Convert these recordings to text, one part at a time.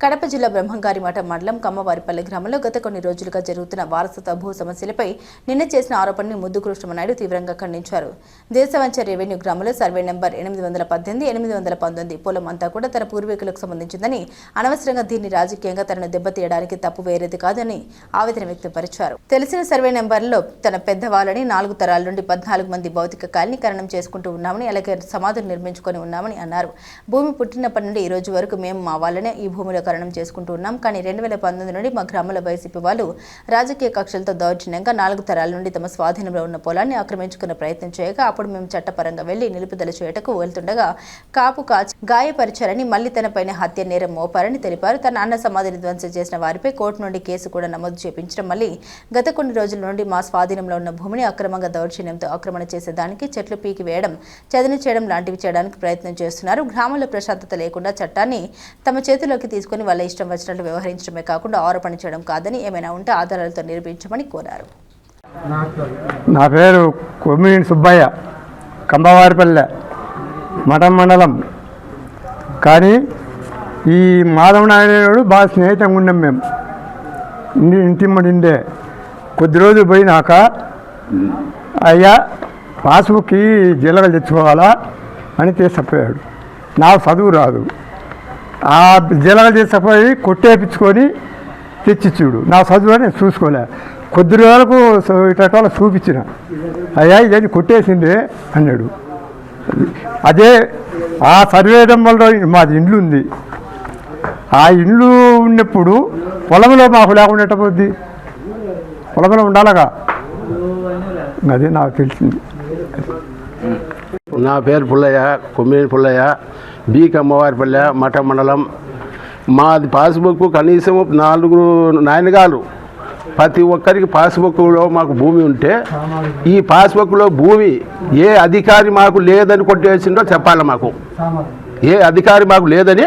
కడప జిల్లా బ్రహ్మంగారిమఠ మండలం కమ్మవారిపల్లి గ్రామంలో గత కొన్ని రోజులుగా జరుగుతున్న వారసత్వ భూ సమస్యలపై నిన్న చేసిన ఆరోపణని ముద్దు కృష్ణమనాయుడు తీవ్రంగా ఖండించారు. దేశవంచ రెవెన్యూ గ్రామంలో సర్వే నెంబర్ 818, 819 పొలం అంతా కూడా తన పూర్వీకులకు సంబంధించిందని, అనవసరంగా దీన్ని రాజకీయంగా తనను దెబ్బతీయడానికి తప్పు వేరేది కాదని ఆవేదన వ్యక్తపరిచారు. తెలిసిన సర్వే నెంబర్లో తన పెద్దవాళ్ళని 4 తరాల నుండి 14 మంది భౌతిక కాలనీకరణం చేసుకుంటూ ఉన్నామని, అలాగే సమాధులు నిర్మించుకొని ఉన్నామని అన్నారు. భూమి పుట్టినప్పటి నుండి ఈ రోజు వరకు మేము మా వాళ్ళనే ఈ భూమిలో కరణం చేసుకుంటూ ఉన్నాం. కానీ 2019 నుండి మా గ్రామంలో వైసీపీ వాళ్ళు రాజకీయ కక్షలతో దౌర్జన్యంగా 4 తరాల నుండి తమ స్వాధీనంలో ఉన్న పొలాన్ని ఆక్రమించుకునే ప్రయత్నం చేయగా అప్పుడు మేము చట్టపరంగా వెళ్లి నిలుపుదల చేయటకు వెళ్తుండగా కాపు కాచి గాయపరిచారని, మళ్లీ తనపైన హత్య నేరం మోపారని తెలిపారు. తన అన్న సమాధిని ధ్వంసం చేసిన వారిపై కోర్టు నుండి కేసు కూడా నమోదు చేపించడం, మళ్లీ గత కొన్ని రోజుల నుండి మా స్వాధీనంలో ఉన్న భూమిని అక్రమంగా దౌర్జన్యంతో ఆక్రమణ చేసేదానికి చెట్లు పీకి వేయడం, చదును చేయడం లాంటివి చేయడానికి ప్రయత్నం చేస్తున్నారు. గ్రామంలో ప్రశాంతత లేకుండా చట్టాన్ని తమ చేతిలోకి తీసుకుని వాళ్ళ ఇష్టం వచ్చినట్లు వ్యవహరించడమే కాకుండా ఆరోపణ చేయడం కాదని, ఏమైనా ఉంటే ఆధారాలతో నిరూపించమని కోరారు. నా పేరు కొమ్మినేని సుబ్బయ్య, కంబవారిపల్లె మఠం మండలం. కానీ ఈ మాధవ నాయుడు బాగా స్నేహితంగా ఉన్నాం మేము. ఇంటిమ్మడిండే కొద్ది రోజులు పోయినాక అయ్యా పాస్బుక్కి జీలగలు తెచ్చుకోవాలా అని తీసుకుపోయాడు. నాకు చదువు రాదు. ఆ జీలగలు తీసుకుపోయి కొట్టేపించుకొని తెచ్చిచ్చుడు. నా చదువు నేను చూసుకోలే. కొద్ది రోజులకు ఇట్లా చూపించిన, అయ్యా ఇదేంటి కొట్టేసిందే అన్నాడు. అదే ఆ సర్వే నెంబర్లో మాది ఇండ్లు ఉంది. ఆ ఇండ్లు ఉన్నప్పుడు పొలంలో మాకు లేకుండా పోద్ది, పొలంలో ఉండాలగా. అదే నాకు తెలిసింది. నా పేరు పుల్లయ్య, కొమ్మినేని పుల్లయ్య, బి కమ్మవారిపల్లె మఠం మండలం. మాది పాస్బుక్ కనీసం 4 నాయనగారు ప్రతి ఒక్కరికి పాస్బుక్లో మాకు భూమి ఉంటే, ఈ పాస్బుక్లో భూమి ఏ అధికారి మాకు లేదని కొట్టేసిండో చెప్పాలి. మాకు ఏ అధికారి మాకు లేదని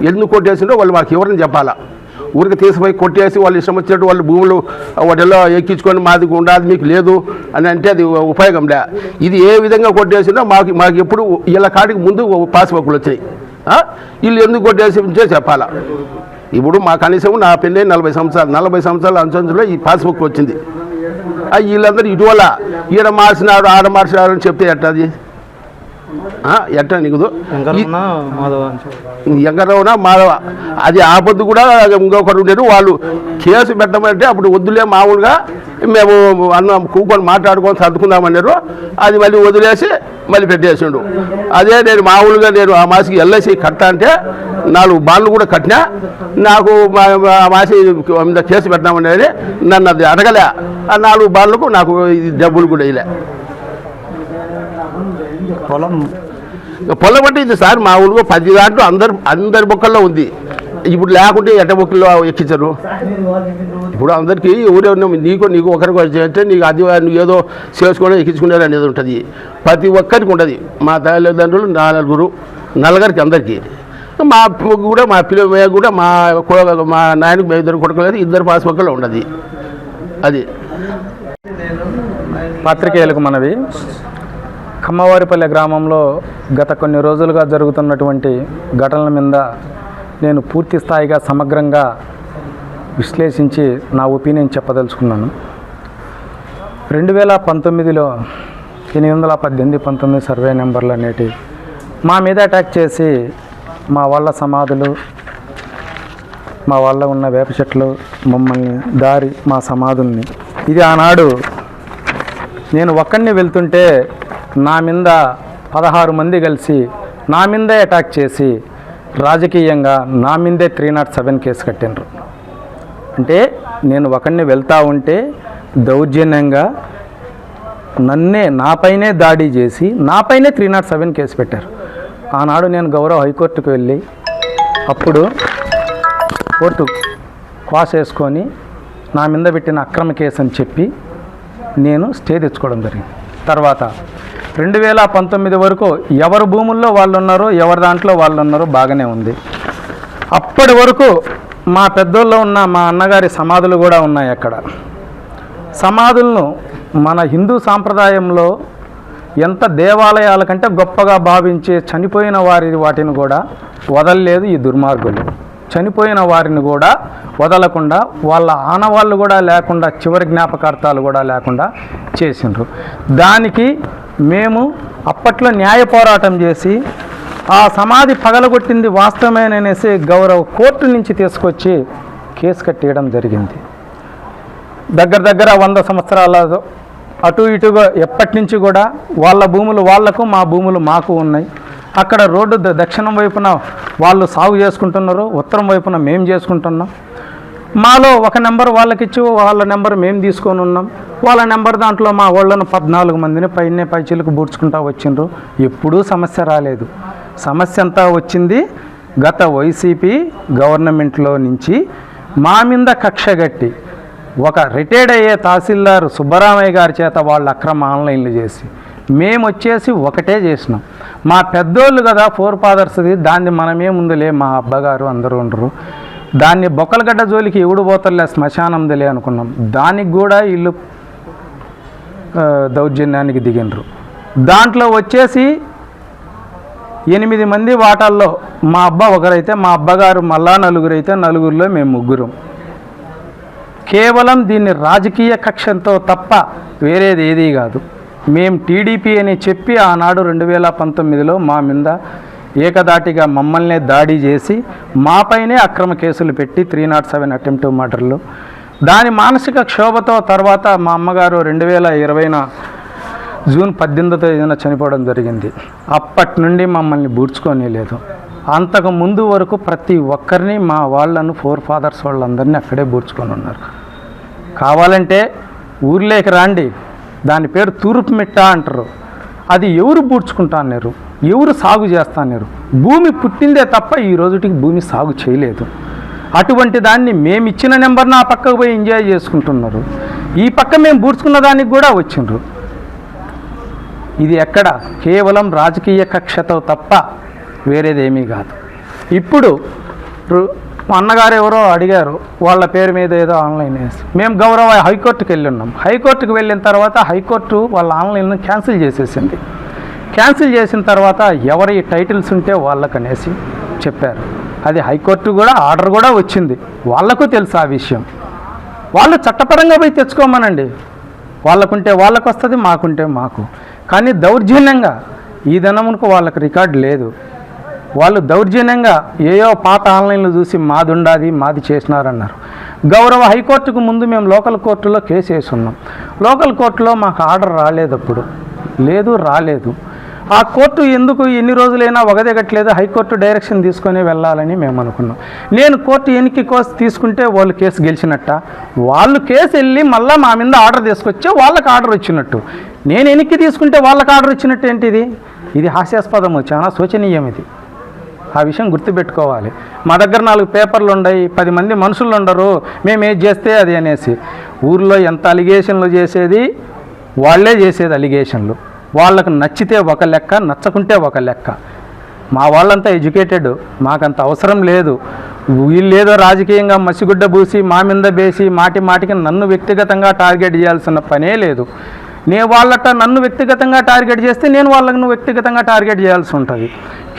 ఎందుకు కొట్టేసిండో వాళ్ళు మాకు ఎవరిని చెప్పాలా. ఊరికి తీసుకుపోయి కొట్టేసి వాళ్ళు ఇష్టం వచ్చినట్టు వాళ్ళు భూములు వాటిలో ఎక్కించుకొని మాది ఉండాలి మీకు లేదు అని అంటే అది ఉపయోగం లే. ఇది ఏ విధంగా కొట్టేసిందో మాకు ఎప్పుడు వీళ్ళ కాడికి ముందు పాస్బుక్లు వచ్చాయి. వీళ్ళు ఎందుకు కొట్టేసి చెప్పాలా. ఇప్పుడు మా కనీసం నా పెళ్ళి 40 సంవత్సరాల అంచంలో ఈ పాస్బుక్ వచ్చింది. వీళ్ళందరూ ఇటీవల ఈడ మార్చినాడు ఆడ మార్చినాడు అని చెప్తే ఎట్టది ఎట్లా నీకుదు. ఎంగరవునా మాధవ అది ఆపొద్దు కూడా ఇంకొకరు ఉండేది. వాళ్ళు కేసు పెట్టమంటే అప్పుడు వద్దులే, మామూలుగా మేము అన్నం కూకొని మాట్లాడుకొని సర్దుకుందామన్నారు. అది మళ్ళీ వదిలేసి మళ్ళీ పెట్టేసిండు. అదే నేను మామూలుగా నేను ఆ మాసికి ఎల్ఐసి కట్టా అంటే 4 బాండ్లు కూడా కట్టినా. నాకు ఆ మాసి మీద కేసు పెట్టామనేది నన్ను అది అడగలే. ఆ 4 బాండ్లకు నాకు డబ్బులు కూడా వేయలే. పొలం అంటే ఇది సార్ మామూలుగా 10 దాంట్లో అందరి బొక్కల్లో ఉంది. ఇప్పుడు లేకుంటే ఎట్ట బొక్కల్లో ఎక్కించరు. ఇప్పుడు అందరికీ ఊరే ఉన్నాం. నీకు ఒకరికి అంటే నీకు అది నువ్వు ఏదో చేసుకోవడం ఎక్కించుకునేది అనేది ఉంటుంది. ప్రతి ఒక్కరికి ఉంటుంది. మా తల్లిదండ్రులు 4 అందరికీ, మా కూడా మా పిల్ల కూడా మా నాయనకు మేము 2 కొడుకులేదు, 2 పాస్బుక్లో ఉండదు. అది పత్రికేయులకు మనవి. కమ్మవారిపల్లె గ్రామంలో గత కొన్ని రోజులుగా జరుగుతున్నటువంటి ఘటనల మీద నేను పూర్తి స్థాయిగా సమగ్రంగా విశ్లేషించి నా ఒపీనియన్ చెప్పదలుచుకున్నాను. 2019లో 818, 19 సర్వే నెంబర్లు అనేటివి మా మీద అటాక్ చేసి మా వాళ్ళ సమాధులు, మా వాళ్ళ ఉన్న వేప చెట్లు, మమ్మల్ని దారి మా సమాధుల్ని, ఇది ఆనాడు నేను ఒక్కడిని వెళ్తుంటే నా మీద 16 మంది కలిసి నా మీదే అటాక్ చేసి రాజకీయంగా నా మీదే 307 కేసు కట్టినరు. అంటే నేను ఒకడిని వెళ్తూ ఉంటే దౌర్జన్యంగా నాపైనే దాడి చేసి నాపైనే 307 కేసు పెట్టారు. ఆనాడు నేను గౌరవ హైకోర్టుకు వెళ్ళి అప్పుడు కోర్టు క్వాష్ వేసుకొని నా మీద పెట్టిన అక్రమ కేసు అని చెప్పి నేను స్టే తెచ్చుకోవడం జరిగింది. తర్వాత 2019 వరకు ఎవరి భూముల్లో వాళ్ళు ఉన్నారో, ఎవరి దాంట్లో వాళ్ళు ఉన్నారో బాగానే ఉంది. అప్పటి వరకు మా పెద్దోళ్ళు ఉన్న మా అన్నగారి సమాధులు కూడా ఉన్నాయి. అక్కడ సమాధులను మన హిందూ సాంప్రదాయంలో ఎంత దేవాలయాల కంటే గొప్పగా భావించే చనిపోయిన వాటిని కూడా వదలలేదు ఈ దుర్మార్గులు. చనిపోయిన వారిని కూడా వదలకుండా వాళ్ళ ఆనవాళ్ళు కూడా లేకుండా చివరి జ్ఞాపకార్థాలు కూడా లేకుండా చేసిండ్రు. దానికి మేము అప్పట్లో న్యాయ పోరాటం చేసి ఆ సమాధి పగలగొట్టింది వాస్తవమేననేసి గౌరవ కోర్టు నుంచి తీసుకొచ్చి కేసు కట్టేయడం జరిగింది. దగ్గర 100 సంవత్సరాల అటు ఇటుగా ఎప్పటి నుంచి కూడా వాళ్ళ భూములు వాళ్లకు, మా భూములు మాకు ఉన్నాయి. అక్కడ రోడ్డు దక్షిణం వైపున వాళ్ళు సాగు చేసుకుంటున్నారు, ఉత్తరం వైపున మేము చేసుకుంటున్నాం. మాలో ఒక నెంబర్ వాళ్ళకిచ్చి వాళ్ళ నెంబర్ మేము తీసుకొని ఉన్నాం. వాళ్ళ నెంబర్ దాంట్లో మా వాళ్ళను 14 మందిని పైచిలకు బూడ్చుకుంటూ వచ్చిండ్రు. ఎప్పుడూ సమస్య రాలేదు. సమస్య అంతా వచ్చింది గత వైసీపీ గవర్నమెంట్లో నుంచి మా మీద కక్షగట్టి ఒక రిటైర్డ్ అయ్యే తహసీల్దార్ సుబ్బరామయ్య గారి చేత వాళ్ళ అక్రమ ఆన్లైన్లు చేసి మేము వచ్చేసి ఒకటే చేసినాం. మా పెద్దోళ్ళు కదా ఫోర్ ఫాదర్స్ది, దాన్ని మనమేముందులే మా అబ్బగారు అందరూ ఉండరు, దాన్ని బొక్కలగడ్డ జోలికి ఎవడు పోతలే శ్మశానందిలే అనుకున్నాం. దానికి కూడా వీళ్ళు దౌర్జన్యానికి దిగినరు. దాంట్లో వచ్చేసి 8 మంది వాటాల్లో మా అబ్బ ఒకరైతే, మా అబ్బగారు మళ్ళా 4 అయితే, 4లో మేము 3. కేవలం దీన్ని రాజకీయ కక్షంతో తప్ప వేరేది ఏదీ కాదు. మేము టీడీపీ అని చెప్పి ఆనాడు 2019లో మా మీద ఏకదాటిగా మమ్మల్నే దాడి చేసి మాపైనే అక్రమ కేసులు పెట్టి 307 అటెంప్ట్ మర్డర్లు. దాని మానసిక క్షోభతో తర్వాత మా అమ్మగారు 2020 జూన్ 18న చనిపోవడం జరిగింది. అప్పటి నుండి మమ్మల్ని బూడ్చుకొని లేదు. అంతకు ముందు వరకు ప్రతి ఒక్కరిని మా వాళ్ళను ఫోర్ ఫాదర్స్ వాళ్ళందరినీ అక్కడే బూడ్చుకొని ఉన్నారు. కావాలంటే ఊర్లోకి రాండి, దాని పేరు తూర్పు మిట్ట అంటారు. అది ఎవరు బూడ్చుకుంటా అన్నారు, ఎవరు సాగు చేస్తా అన్నారు. భూమి పుట్టిందే తప్ప ఈ రోజుటికి భూమి సాగు చేయలేదు. అటువంటి దాన్ని మేము ఇచ్చిన నెంబర్ని ఆ పక్కకు పోయి ఎంజాయ్ చేసుకుంటున్నారు. ఈ పక్క మేము బూడ్చుకున్న దానికి కూడా వచ్చిండ్రు. ఇది ఎక్కడ కేవలం రాజకీయ కక్షతో తప్ప వేరేదేమీ కాదు. ఇప్పుడు అన్నగారు ఎవరో అడిగారు వాళ్ళ పేరు మీద ఏదో ఆన్లైన్ వేసి, మేము గౌరవ హైకోర్టుకి వెళ్ళి ఉన్నాం. హైకోర్టుకు వెళ్ళిన తర్వాత హైకోర్టు వాళ్ళ ఆన్లైన్ను క్యాన్సిల్ చేసేసింది. క్యాన్సిల్ చేసిన తర్వాత ఎవరి టైటిల్స్ ఉంటే వాళ్ళకనేసి చెప్పారు. అది హైకోర్టు కూడా ఆర్డర్ కూడా వచ్చింది. వాళ్లకు తెలుసు ఆ విషయం. వాళ్ళు చట్టపరంగా పోయి తెచ్చుకోమనండి. వాళ్ళకుంటే వాళ్ళకు వస్తుంది, మాకుంటే మాకు. కానీ దౌర్జన్యంగా ఈ దినమునకు వాళ్ళకి రికార్డు లేదు. వాళ్ళు దౌర్జన్యంగా ఏయో పాత ఆన్లైన్లు చూసి మాది ఉండాది, మాది చేసినారన్నారు. గౌరవ హైకోర్టుకు ముందు మేము లోకల్ కోర్టులో కేసు వేసి ఉన్నాం. లోకల్ కోర్టులో మాకు ఆర్డర్ రాలేదు. అప్పుడు రాలేదు. ఆ కోర్టు ఎందుకు ఎన్ని రోజులైనా వగదెగట్లేదు, హైకోర్టు డైరెక్షన్ తీసుకొని వెళ్ళాలని మేము అనుకున్నాం. నేను కోర్టు ఎన్నిక కోసి తీసుకుంటే వాళ్ళు కేసు గెలిచినట్ట, వాళ్ళు కేసు వెళ్ళి మళ్ళీ మా మీద ఆర్డర్ తీసుకొచ్చే వాళ్ళకి ఆర్డర్ వచ్చినట్టు. నేను ఎన్నిక తీసుకుంటే వాళ్ళకి ఆర్డర్ వచ్చినట్టు ఏంటిది? ఇది హాస్యాస్పదము, చాలా శోచనీయం. ఇది ఆ విషయం గుర్తుపెట్టుకోవాలి. మా దగ్గర 4 పేపర్లు ఉన్నాయి, 10 మంది మనుషులు ఉండరు, మేము ఏది చేస్తే అది అనేసి. ఊర్లో ఎంత అలిగేషన్లు చేసేది వాళ్ళే చేసేది అలిగేషన్లు. వాళ్ళకు నచ్చితే ఒక లెక్క, నచ్చకుంటే ఒక లెక్క. మా వాళ్ళంతా ఎడ్యుకేటెడ్, మాకంత అవసరం లేదు. వీళ్ళేదో రాజకీయంగా మసిగుడ్డ పూసి మా మీద బేసి మాటికి నన్ను వ్యక్తిగతంగా టార్గెట్ చేయాల్సిన పనే లేదు. వాళ్ళట నన్ను వ్యక్తిగతంగా టార్గెట్ చేస్తే నేను వాళ్ళను వ్యక్తిగతంగా టార్గెట్ చేయాల్సి ఉంటుంది.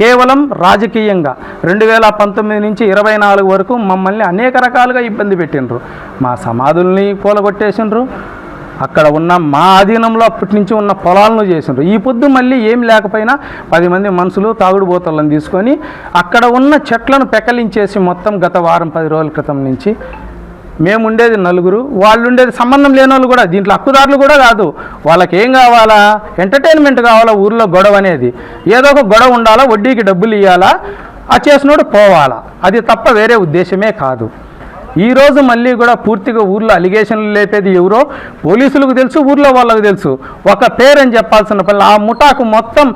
కేవలం రాజకీయంగా 2019 నుంచి 24 వరకు మమ్మల్ని అనేక రకాలుగా ఇబ్బంది పెట్టిండ్రు. మా సమాధుల్ని కూలగొట్టేసిండ్రు. అక్కడ ఉన్న మా ఆధీనంలో అప్పటి నుంచి ఉన్న పొలాలను చేసిండ్రు. ఈ పొద్దు మళ్ళీ ఏం లేకపోయినా 10 మంది మనుషులు తాగుడు బోతలను తీసుకొని అక్కడ ఉన్న చెట్లను పెకలించేసి మొత్తం గత వారం 10 రోజుల క్రితం నుంచి మేము ఉండేది 4, వాళ్ళు ఉండేది సంబంధం లేని వాళ్ళు కూడా, దీంట్లో హక్కుదారులు కూడా కాదు. వాళ్ళకి ఏం కావాలా? ఎంటర్టైన్మెంట్ కావాలా? ఊర్లో గొడవ అనేది ఏదో ఒక గొడవ ఉండాలా, వడ్డీకి డబ్బులు ఇవ్వాలా, ఆ చేసినోడు పోవాలా. అది తప్ప వేరే ఉద్దేశమే కాదు. ఈరోజు మళ్ళీ కూడా పూర్తిగా ఊర్లో అలిగేషన్లు లేపేది ఎవరో పోలీసులకు తెలుసు, ఊర్లో వాళ్ళకు తెలుసు. ఒక పేరని చెప్పాల్సిన పని. ఆ ముఠాకు మొత్తం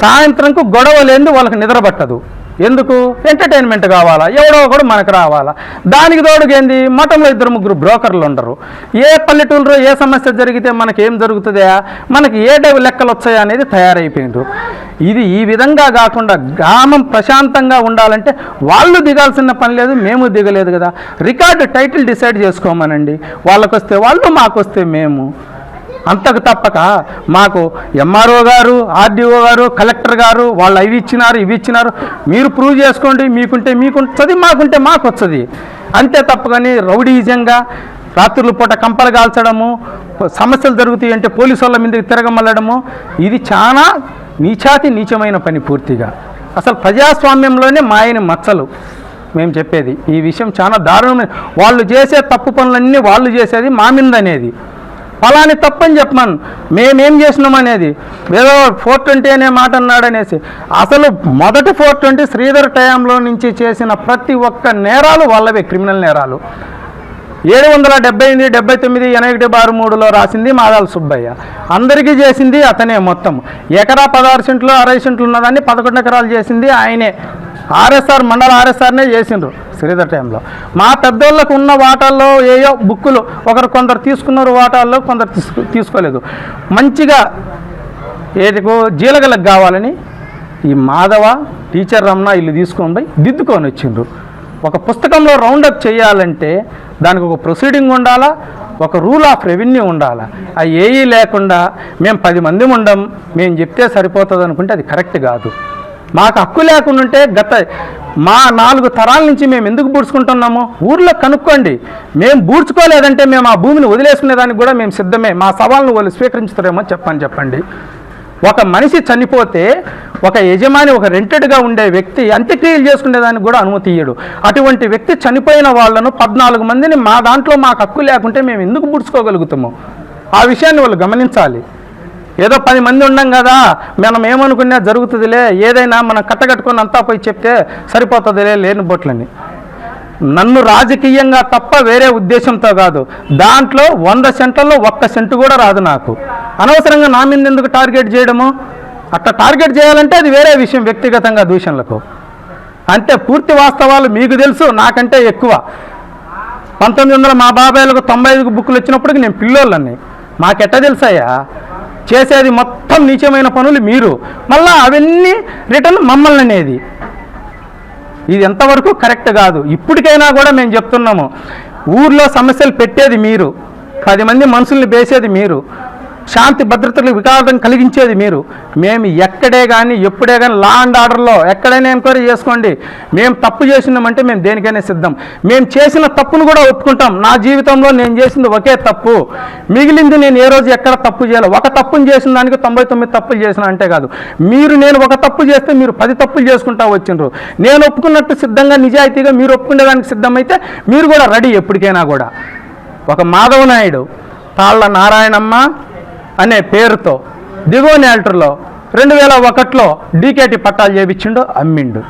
సాయంత్రంకు గొడవ లేనిది వాళ్ళకి నిద్ర పట్టదు. ఎందుకు? ఎంటర్టైన్మెంట్ కావాలా, ఎవడో ఒకడు మనకు రావాలా. దానికి తోడుగేంది, మఠంలో 2-3 బ్రోకర్లు ఉండరు. ఏ పల్లెటూరులో ఏ సమస్య జరిగితే మనకేం జరుగుతుందా, మనకి ఏ లెక్కలు వచ్చాయా అనేది తయారైపోయిండ్రు. ఇది ఈ విధంగా కాకుండా గ్రామం ప్రశాంతంగా ఉండాలంటే వాళ్ళు దిగాల్సిన పని లేదు, మేము దిగలేదు కదా. రికార్డు టైటిల్ డిసైడ్ చేసుకోమనండి. వాళ్ళకు వస్తే వాళ్ళు, మాకు వస్తే మేము. అంతకు తప్పక మాకు ఎంఆర్ఓ గారు, ఆర్డీఓ గారు, కలెక్టర్ గారు వాళ్ళు అవి ఇచ్చినారు ఇవి ఇచ్చినారు, మీరు ప్రూవ్ చేసుకోండి, మీకుంటే మీకుంటుంది, మాకుంటే మాకు వస్తుంది. అంతే తప్పని రౌడీజంగా రాత్రుల పూట కంపలు కాల్చడము, సమస్యలు జరుగుతాయి అంటే పోలీసు వాళ్ళ మీదకి తిరగమల్లడము, ఇది చాలా నీచమైన పని. పూర్తిగా అసలు ప్రజాస్వామ్యంలోనే మాయని మచ్చలు మేము చెప్పేది. ఈ విషయం చాలా దారుణమైన, వాళ్ళు చేసే తప్పు పనులన్నీ వాళ్ళు చేసేది మా మీద అనేది, ఫలాని తప్పని చెప్పమను, మేమేం చేసినాం అనేది. ఏదో 420 అనే మాట అన్నాడు అనేసి, అసలు మొదటి 420 శ్రీధర్ టైంలో నుంచి చేసిన ప్రతి ఒక్క నేరాలు వాళ్ళవే, క్రిమినల్ నేరాలు. 778, 79, 80, 63లో రాసింది మాదాల సుబ్బయ్య, అందరికీ చేసింది అతనే. మొత్తం ఎకరా 16 సెంట్లు 60 సెంట్లు ఉన్నదాన్ని 11 ఎకరాలు చేసింది ఆయనే. ఆర్ఎస్ఆర్ మండల ఆర్ఎస్ఆర్నే చేసిండ్రు శ్రీధర్ టైంలో. మా పెద్దోళ్ళకు ఉన్న వాటాల్లో ఏయో బుక్కులు కొందరు తీసుకున్నారు, వాటాల్లో కొందరు తీసుకోలేదు. మంచిగా ఏదికో జీలగలకు కావాలని ఈ మాధవ, టీచర్ రమణ ఇల్లు తీసుకొని పోయి దిద్దుకొని వచ్చిండ్రు. ఒక పుస్తకంలో రౌండప్ చేయాలంటే దానికి ఒక ప్రొసీడింగ్ ఉండాలా, ఒక రూల్ ఆఫ్ రెవెన్యూ ఉండాలా. అవి ఏమీ లేకుండా మేము 10 మంది ఉండం, మేము చెప్తే సరిపోతుంది అనుకుంటే అది కరెక్ట్ కాదు. మాకు హక్కు లేకుండా ఉంటే మా 4 తరాల నుంచి మేము ఎందుకు బూడ్చుకుంటున్నాము? ఊర్లో కనుక్కోండి. మేము బూడ్చుకోలేదంటే మేము ఆ భూమిని వదిలేసుకునేదానికి కూడా మేము సిద్ధమే. మా సవాళ్ళను వాళ్ళు స్వీకరించుతారేమో చెప్పండి. ఒక మనిషి చనిపోతే ఒక యజమాని, ఒక రెంటెడ్గా ఉండే వ్యక్తి అంత్యక్రియలు చేసుకునేదానికి కూడా అనుమతి ఇయ్యడు. అటువంటి వ్యక్తి చనిపోయిన వాళ్ళను 14 మందిని మా దాంట్లో మాకు హక్కు లేకుంటే మేము ఎందుకు బూడ్చుకోగలుగుతాము? ఆ విషయాన్ని వాళ్ళు గమనించాలి. ఏదో 10 మంది ఉండం కదా, మనం ఏమనుకున్నా జరుగుతుందిలే, ఏదైనా మనం కట్టగట్టుకొని అంతా పోయి చెప్తే సరిపోతుందిలే లేని బొట్లని. నన్ను రాజకీయంగా తప్ప వేరే ఉద్దేశంతో కాదు, దాంట్లో 100 సెంట్లలో 1 సెంటు కూడా రాదు నాకు. అనవసరంగా నా మీద ఎందుకు టార్గెట్ చేయడము? అట్లా టార్గెట్ చేయాలంటే అది వేరే విషయం, వ్యక్తిగతంగా దూషణలకు. అంటే పూర్తి వాస్తవాలు మీకు తెలుసు, నాకంటే ఎక్కువ. 1900 మా బాబాయ్లకు 95 బుక్కులు వచ్చినప్పటికి నేను పిల్లోళ్ళని, మాకెట్ట తెలుసయ్యా? చేసేది మొత్తం నీచమైన పనులు మీరు, మళ్ళీ అవన్నీ రిటర్న్ మమ్మల్ని అనేది. ఇది ఎంతవరకు కరెక్ట్ కాదు. ఇప్పటికైనా కూడా మేము చెప్తున్నాము, ఊర్లో సమస్యలు పెట్టేది మీరు, 10 మంది మనుషుల్ని వేసేది మీరు, శాంతి భద్రతలకు వికాసం కలిగించేది మీరు. మేము ఎక్కడే కానీ ఎప్పుడే కానీ లా అండ్ ఆర్డర్లో ఎక్కడైనా ఎంక్వైరీ చేసుకోండి. మేము తప్పు చేసినామంటే మేము దేనికైనా సిద్ధం. మేము చేసిన తప్పును కూడా ఒప్పుకుంటాం. నా జీవితంలో నేను చేసింది ఒకే తప్పు, మిగిలింది నేను ఏ రోజు ఎక్కడ తప్పు చేయాలి. ఒక తప్పును చేసిన దానికి 99 తప్పులు చేసిన అంటే కాదు. నేను ఒక తప్పు చేస్తే మీరు 10 తప్పులు చేసుకుంటా వచ్చిండ్రు. నేను ఒప్పుకున్నట్టు సిద్ధంగా నిజాయితీగా మీరు ఒప్పుకునేదానికి సిద్ధమైతే మీరు కూడా రెడీ ఎప్పటికైనా కూడా. ఒక మాధవ నాయుడు తాళ్ళ నారాయణమ్మ అనే పేరుతో దిగోని ఆల్టర్లో 2001లో డీకేటీ పట్టాలు చేపించిండు, అమ్మిండు.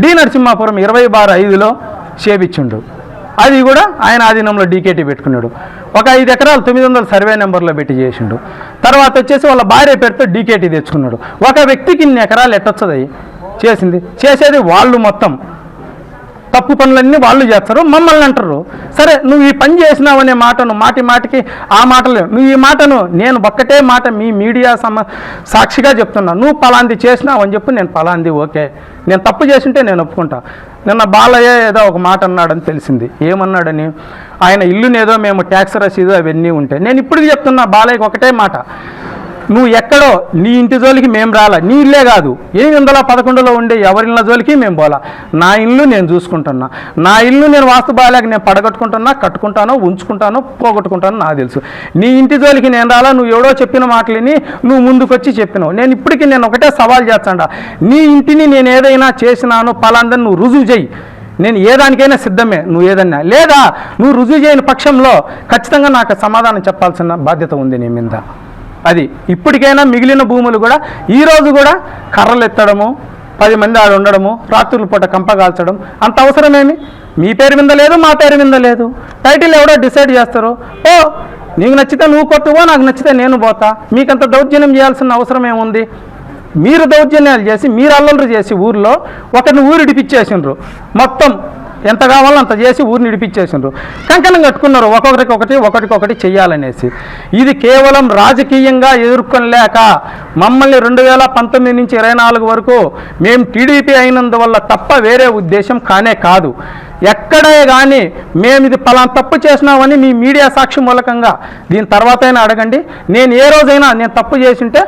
డి నరసింహాపురం 20/5లో చేపించిండు, అది కూడా ఆయన ఆధీనంలో డీకేటీ పెట్టుకున్నాడు. ఒక 5 ఎకరాలు 900 సర్వే నెంబర్లో పెట్టి చేసిండు. తర్వాత వచ్చేసి వాళ్ళ భార్య పేరుతో డీకేటీ తెచ్చుకున్నాడు. ఒక వ్యక్తికి ఇన్ని ఎకరాలు ఎట్టొచ్చది? చేసేది వాళ్ళు. మొత్తం తప్పు పనులన్నీ వాళ్ళు చేస్తారు, మమ్మల్ని అంటారు. సరే, నువ్వు ఈ పని చేసినావు అనే మాటను మాటికి ఆ మాటలు, నువ్వు ఈ మాటను నేను ఒక్కటే మాట మీ మీడియా సాక్షిగా చెప్తున్నా, నువ్వు పలాంది చేసినావు అని చెప్పి నేను పలాంది ఓకే, నేను తప్పు చేసింటే నేను ఒప్పుకుంటా. నిన్న బాలయ్య ఏదో ఒక మాట అన్నాడని తెలిసింది. ఏమన్నాడని? ఆయన ఇల్లునేదో మేము ట్యాక్స్ రసీదు అవన్నీ ఉంటాయి. నేను ఇప్పటికి చెప్తున్నా బాలయ్యకి ఒకటే మాట, నువ్వు ఎక్కడో నీ ఇంటి జోలికి మేము రాలా. నీ ఇల్లే కాదు, 811లో ఉండే ఎవరిళ్ళ జోలికి మేము పోలా. నా ఇల్లు నేను చూసుకుంటున్నా. నా ఇల్లు నేను వాస్తు బాలేక నేను పడగొట్టుకుంటున్నా, కట్టుకుంటానో, ఉంచుకుంటానో, పోగొట్టుకుంటానో నాకు తెలుసు. నీ ఇంటి జోలికి నేను రాలా. నువ్వు ఎవడో చెప్పిన మాటలని నువ్వు ముందుకొచ్చి చెప్పినావు. నేను ఇప్పటికీ నేను ఒకటే సవాల్ చేస్తాడా, నీ ఇంటిని నేను ఏదైనా చేసినాను పలాందని నువ్వు రుజువు చేయి. నేను ఏదానికైనా సిద్ధమే. నువ్వు ఏదన్నా లేదా నువ్వు రుజువు చేయని పక్షంలో ఖచ్చితంగా నాకు సమాధానం చెప్పాల్సిన బాధ్యత ఉంది నీ మీద. అది ఇప్పటికైనా మిగిలిన భూములు కూడా ఈరోజు కూడా కర్రలు ఎత్తడము, 10 మంది ఆడ ఉండడము, రాత్రుల పూట కంపగాల్చడం అంత అవసరమేమి? మీ పేరు మీద లేదు, మా పేరు మీద లేదు. టైటిల్ ఎవడో డిసైడ్ చేస్తారు. నీకు నచ్చితే నువ్వు కొట్టువో, నాకు నచ్చితే నేను పోతా. మీకంత దౌర్జన్యం చేయాల్సిన అవసరం ఏముంది? మీరు దౌర్జన్యాలు చేసి, మీరు అల్లలు చేసి ఊరిలో ఒకరిని ఊరు ఇడిపించేసిండ్రు. మొత్తం ఎంత కావాలో అంత చేసి ఊరిని ఇడిపించేసిండ్రు. కంకణం కట్టుకున్నారు ఒకరికొకటి చెయ్యాలనేసి. ఇది కేవలం రాజకీయంగా ఎదుర్కొనలేక మమ్మల్ని 2019 నుంచి 24 వరకు మేము టీడీపీ అయినందువల్ల తప్ప వేరే ఉద్దేశం కానే కాదు. ఎక్కడే కానీ మేము ఇది పలానా తప్పు చేసినామని మీ మీడియా సాక్షి మూలకంగా దీని తర్వాత అయినా అడగండి. నేను ఏ రోజైనా నేను తప్పు చేసింటే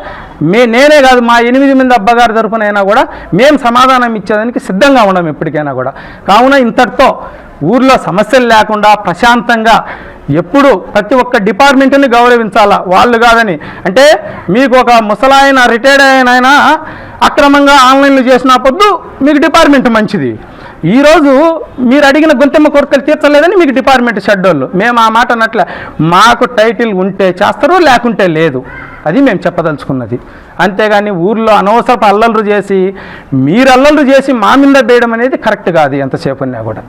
నేనే కాదు మా 8 మంది అబ్బగారి తరపునైనా కూడా మేము సమాధానం ఇచ్చేదానికి సిద్ధంగా ఉన్నాం ఎప్పటికైనా కూడా. కావున ఇంతటితో ఊర్లో సమస్యలు లేకుండా ప్రశాంతంగా ఎప్పుడు ప్రతి ఒక్క డిపార్ట్మెంట్ని గౌరవించాలా, వాళ్ళు కాదని. అంటే మీకు ఒక ముసలాయన రిటైర్డ్ అయిన అక్రమంగా ఆన్లైన్లు చేసిన పొద్దు మీకు డిపార్ట్మెంట్ మంచిది. ఈరోజు మీరు అడిగిన గొంతెమ్మ కోరికలు తీర్చలేదని మీకు డిపార్ట్మెంట్ షెడ్యూల్. మేము ఆ మాట అన్నట్లే, మాకు టైటిల్ ఉంటే చేస్తారు, లేకుంటే లేదు. అది మేము చెప్పదలుచుకున్నది. అంతేగాని ఊర్లో అనవసరపు అల్లర్లు చేసి మీరు అల్లర్లు చేసి మా మీద వేయడం అనేది కరెక్ట్ కాదు. ఎంతసేపు ఉన్నా కూడా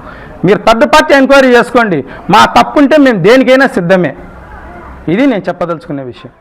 మీరు థర్డ్ పార్టీ ఎంక్వైరీ చేసుకోండి. మా తప్పు ఉంటే మేము దేనికైనా సిద్ధమే. ఇది నేను చెప్పదలుచుకునే విషయం.